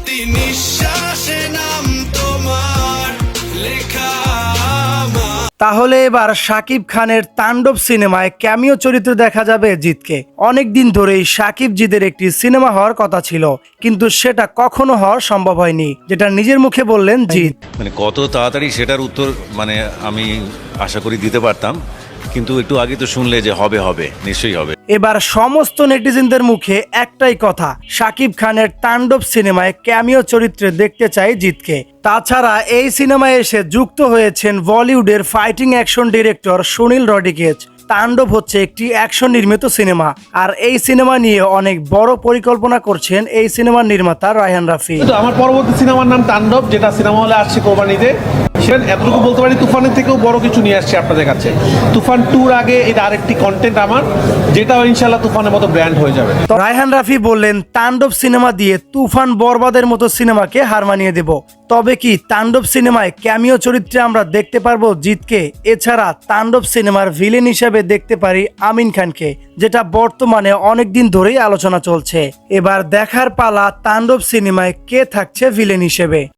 প্রতি নিঃশ্বাসে নাম তোমার লেখা আমার। তাহলে এবার শাকিব খানের তাণ্ডব সিনেমায় ক্যামিও চরিত্রে দেখা যাবে জিতকে। অনেকদিন ধরেই শাকিব জিদের একটি সিনেমা হওয়ার কথা ছিল, কিন্তু সেটা কখনো হওয়া সম্ভব হয়নি, যেটা নিজের মুখে বললেন জিত। মানে কত তাড়াতাড়ি সেটার উত্তর মানে আমি আশা করি দিতে পারতাম, কিন্তু একটু আগে তো শুনলে যে হবে হবে নিশ্চয়ই হবে। এবার সমস্ত নেটিজেনদের মুখে একটাই কথা, শাকিব খানের তাণ্ডব সিনেমায় ক্যামিও চরিত্রে দেখতে চাই জিতকে। তাছাড়া এই সিনেমায় এসে যুক্ত হয়েছেন বলিউডের fighting action director Sunil Rodriguez. তাণ্ডব হচ্ছে একটি অ্যাকশন নির্মিত সিনেমা, আর এই সিনেমা নিয়ে অনেক বড় পরিকল্পনা করছেন এই সিনেমার নির্মাতা রায়হান রাফি। আমার পরবর্তী সিনেমার নাম তাণ্ডব, যেটা সিনেমা হলে আসছে কোরবানিতে। সেটা এতটুকু বলতে পারি, তুফানের থেকেও বড় কিছু নিয়ে আসছে আপনাদের কাছে। তুফান 2-র আগে এটা আরেকটি কন্টেন্ট আমার, যেটাও ইনশাল্লাহ তুফানের মতো ব্র্যান্ড হয়ে যাবে। তো রায়হান রাফি বললেন, তাণ্ডব সিনেমা দিয়ে তুফান বরবাদের মতো সিনেমাকে হার মানিয়ে দেব। তবে কি তাণ্ডব সিনেমায় ক্যামিও চরিত্রে আমরা দেখতে পারবো জিতকে? এছাড়া তাণ্ডব সিনেমার ভিলেন হিসেবে দেখতে পারি আমিন খানকে, যেটা বর্তমানে অনেকদিন ধরেই আলোচনা চলছে। এবার দেখার পালা তাণ্ডব সিনেমায় কে থাকছে ভিলেন হিসেবে।